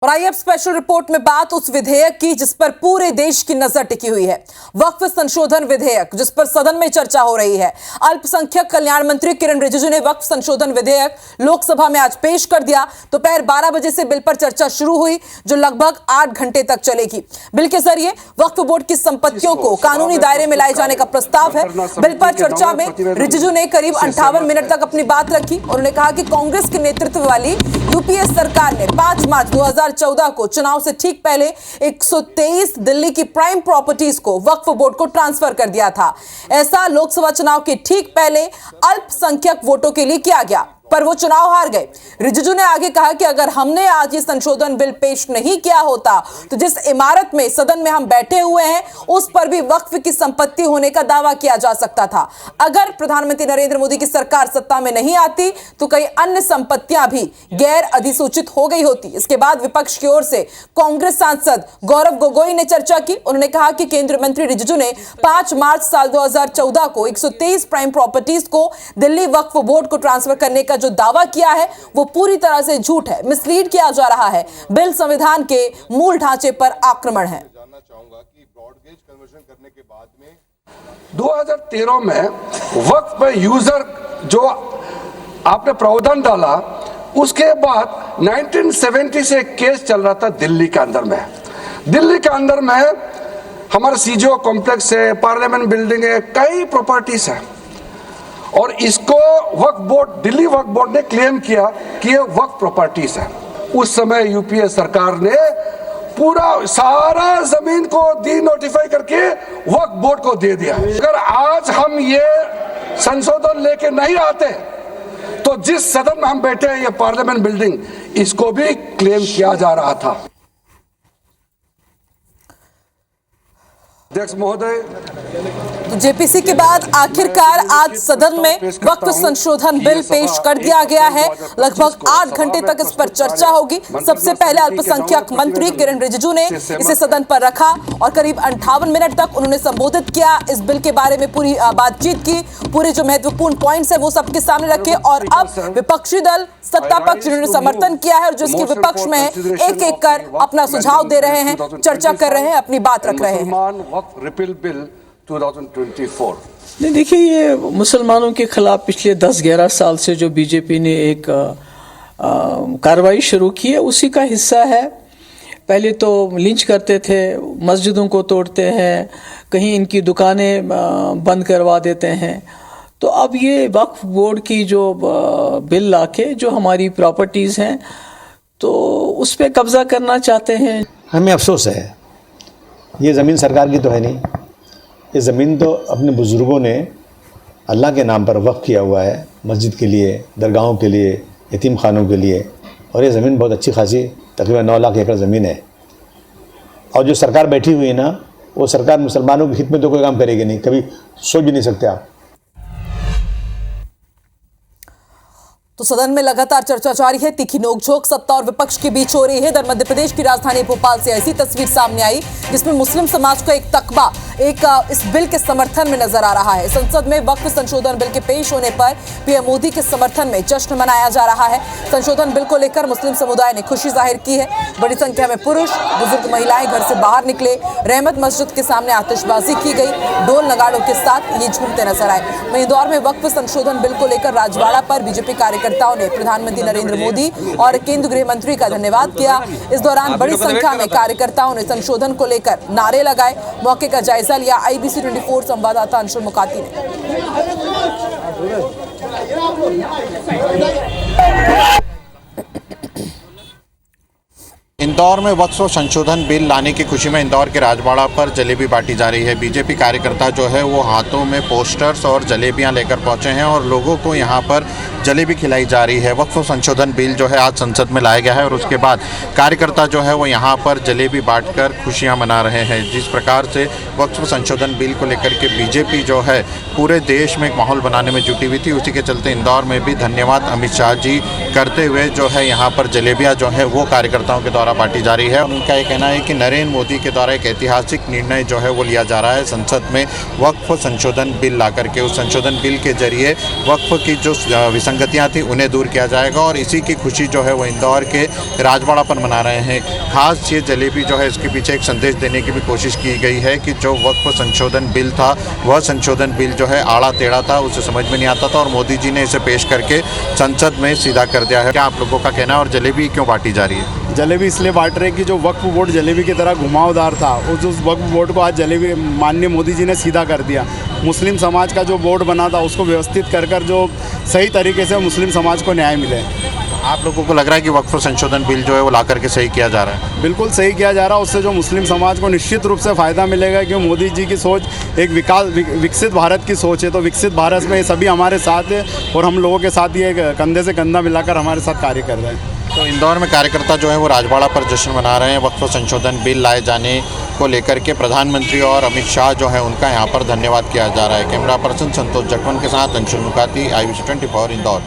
और आइए अब स्पेशल रिपोर्ट में बात उस विधेयक की जिस पर पूरे देश की नजर टिकी हुई है। वक्फ संशोधन विधेयक जिस पर सदन में चर्चा हो रही है। अल्पसंख्यक कल्याण मंत्री किरण रिजिजू ने वक्फ संशोधन विधेयक लोकसभा में आज पेश कर दिया। दोपहर 12 बजे से बिल पर चर्चा शुरू हुई जो लगभग 8 घंटे तक चलेगी। बिल के जरिए वक्फ बोर्ड की संपत्तियों को कानूनी दायरे में लाए जाने का प्रस्ताव है। बिल पर चर्चा में रिजिजू ने करीब 58 मिनट तक अपनी बात रखी। उन्होंने कहा कि कांग्रेस के नेतृत्व वाली यूपीए सरकार ने 5 मार्च 2014 को चुनाव से ठीक पहले 123 दिल्ली की प्राइम प्रॉपर्टीज को वक्फ बोर्ड को ट्रांसफर कर दिया था। ऐसा लोकसभा चुनाव के ठीक पहले अल्पसंख्यक वोटों के लिए किया गया, पर वो चुनाव हार गए। रिजिजू ने आगे कहा कि अगर हमने आज ये संशोधन बिल पेश नहीं किया होता तो जिस इमारत में सदन में हम बैठे हुए हैं उस पर भी वक्फ की संपत्ति होने का दावा किया जा सकता था। अगर प्रधानमंत्री नरेंद्र मोदी की सरकार सत्ता में नहीं आती तो कई अन्य संपत्तियां भी गैर अधिसूचित हो गई होती। इसके बाद विपक्ष की ओर से कांग्रेस सांसद गौरव गोगोई ने चर्चा की। उन्होंने कहा कि केंद्रीय मंत्री रिजिजू ने 5 मार्च साल 2014 को 123 प्राइम प्रॉपर्टीज को दिल्ली वक्फ बोर्ड को ट्रांसफर करने का जो दावा किया है वो पूरी तरह से झूठ है, मिसलीड किया जा रहा है। बिल संविधान के मूल ढांचे पर आक्रमण है। जानना चाहूंगा कि ब्रॉडगेज कन्वर्जन करने के बाद में 2013 में वक्फ पे यूजर जो आपने प्रावधान डाला उसके बाद 1970 से एक केस चल रहा था दिल्ली के अंदर में। दिल्ली के अंदर में हमारा सीजीओ कॉम्प्लेक्स है, पार्लियामेंट बिल्डिंग है, कई प्रॉपर्टीज है और इसको वक्फ बोर्ड, दिल्ली वक्फ बोर्ड ने क्लेम किया कि ये वक्फ प्रॉपर्टीज है। उस समय यूपीए सरकार ने पूरा सारा जमीन को डी नोटिफाई करके वक्फ बोर्ड को दे दिया। अगर आज हम ये संशोधन लेके नहीं आते तो जिस सदन में हम बैठे हैं ये पार्लियामेंट बिल्डिंग, इसको भी क्लेम किया जा रहा था। अध्यक्ष महोदय, तो जेपीसी के बाद आखिरकार आज सदन में वक्फ संशोधन बिल पेश कर दिया गया है। लगभग 8 घंटे तक इस पर चर्चा होगी। सबसे पहले अल्पसंख्यक मंत्री किरण रिजिजू ने इसे सदन पर रखा और करीब 58 मिनट तक उन्होंने संबोधित किया। इस बिल के बारे में पूरी बातचीत की, पूरे जो महत्वपूर्ण पॉइंट्स है वो सबके सामने रखे और अब विपक्षी दल सत्ता पक्ष जिन्होंने समर्थन किया है और जिसके विपक्ष में एक एक कर अपना सुझाव दे रहे हैं, चर्चा कर रहे हैं, अपनी बात रख रहे हैं। Repeal bill 2024। नहीं, देखिए ये मुसलमानों के खिलाफ पिछले 10-11 साल से जो बीजेपी ने एक कार्रवाई शुरू की है उसी का हिस्सा है। पहले तो लिंच करते थे, मस्जिदों को तोड़ते हैं, कहीं इनकी दुकानें बंद करवा देते हैं। तो अब ये वक्फ बोर्ड की जो बिल लाके जो हमारी प्रॉपर्टीज़ हैं तो उस पर कब्जा करना चाहते हैं। हमें अफसोस है, ये ज़मीन सरकार की तो है नहीं, ये ज़मीन तो अपने बुज़ुर्गों ने अल्लाह के नाम पर वक्फ किया हुआ है, मस्जिद के लिए, दरगाहों के लिए, यतीम खानों के लिए। और ये ज़मीन बहुत अच्छी खासी तकरीबन 9 लाख एकड़ ज़मीन है। और जो सरकार बैठी हुई है ना, वो सरकार मुसलमानों के हित में तो कोई काम करेगी नहीं, कभी सोच भी नहीं सकते आप। तो सदन में लगातार चर्चा जारी है। तीखी नोकझोंक सत्ता और विपक्ष के बीच हो रही है। इधर मध्य प्रदेश की राजधानी भोपाल से ऐसी तस्वीर सामने आई जिसमें मुस्लिम समाज का एक तकबा इस बिल के समर्थन में नजर आ रहा है। संसद में वक्फ संशोधन बिल के पेश होने पर पीएम मोदी के समर्थन में जश्न मनाया जा रहा है। संशोधन बिल को लेकर मुस्लिम समुदाय ने खुशी जाहिर की है। बड़ी संख्या में पुरुष, बुजुर्ग, महिलाएं घर से बाहर निकले। रहमत मस्जिद के सामने आतिशबाजी की गई, ढोल नगाड़ों के साथ ये झूमते नजर आए। वहीं इंदौर में वक्फ संशोधन बिल को लेकर राजवाड़ा पर बीजेपी कार्यकर्ताओं ने प्रधानमंत्री नरेंद्र मोदी और केंद्रीय गृह मंत्री का धन्यवाद किया। इस दौरान बड़ी संख्या में कार्यकर्ताओं ने संशोधन को लेकर नारे लगाए। मौके का जायजा लिया IBC 24 संवाददाता अंशुल मुकाती ने। इंदौर में वक्फ संशोधन बिल लाने की खुशी में इंदौर के राजवाड़ा पर जलेबी बांटी जा रही है। बीजेपी कार्यकर्ता जो है वो हाथों में पोस्टर्स और जलेबियां लेकर पहुंचे हैं और लोगों को यहां पर जलेबी खिलाई जा रही है। वक्फ संशोधन बिल जो है आज संसद में लाया गया है और उसके बाद कार्यकर्ता जो है वो यहां पर जलेबी बांटकर खुशियां मना रहे हैं। जिस प्रकार से वक्फ संशोधन बिल को लेकर के बीजेपी जो है पूरे देश में एक माहौल बनाने में जुटी हुई थी, उसी के चलते इंदौर में भी धन्यवाद अमित शाह जी करते हुए जो है यहाँ पर जलेबियाँ जो है वो कार्यकर्ताओं के द्वारा बांटी बांटी जा रही है। उनका ये कहना है कि नरेंद्र मोदी के द्वारा एक ऐतिहासिक निर्णय जो है वो लिया जा रहा है संसद में वक्फ संशोधन बिल ला करके। उस संशोधन बिल के जरिए वक्फ की जो विसंगतियाँ थी उन्हें दूर किया जाएगा और इसी की खुशी जो है वो इंदौर के राजवाड़ा पर मना रहे हैं। खास ये जलेबी जो है इसके पीछे एक संदेश देने की भी कोशिश की गई है कि जो वक्फ संशोधन बिल था वह संशोधन बिल जो है आड़ा टेढ़ा था, उसे समझ में नहीं आता था और मोदी जी ने इसे पेश करके संसद में सीधा कर दिया है। क्या आप लोगों का कहना है और जलेबी क्यों बांटी जा रही है? जलेबी इसलिए बांट रहे कि जो वक्फ बोर्ड जलेबी की तरह घुमावदार था उस वक्फ बोर्ड को आज जलेबी माननीय मोदी जी ने सीधा कर दिया। मुस्लिम समाज का जो बोर्ड बना था उसको व्यवस्थित कर जो सही तरीके से मुस्लिम समाज को न्याय मिले। आप लोगों को लग रहा है कि वक्फ संशोधन बिल जो है वो ला करके सही किया जा रहा है? बिल्कुल सही किया जा रहा है। उससे जो मुस्लिम समाज को निश्चित रूप से फ़ायदा मिलेगा क्योंकि मोदी जी की सोच एक विकसित भारत की सोच है। तो विकसित भारत में ये सभी हमारे साथ है और हम लोगों के साथ ये कंधे से कंधा मिलाकर हमारे साथ कार्य कर रहे हैं। तो इंदौर में कार्यकर्ता जो है वो राजवाड़ा पर जश्न मना रहे हैं वक्फ संशोधन बिल लाए जाने को लेकर के। प्रधानमंत्री और अमित शाह जो है उनका यहाँ पर धन्यवाद किया जा रहा है। कैमरा पर्सन संतोष जटवन के साथ अंशुल मुकाती, IBC 24 इंदौर।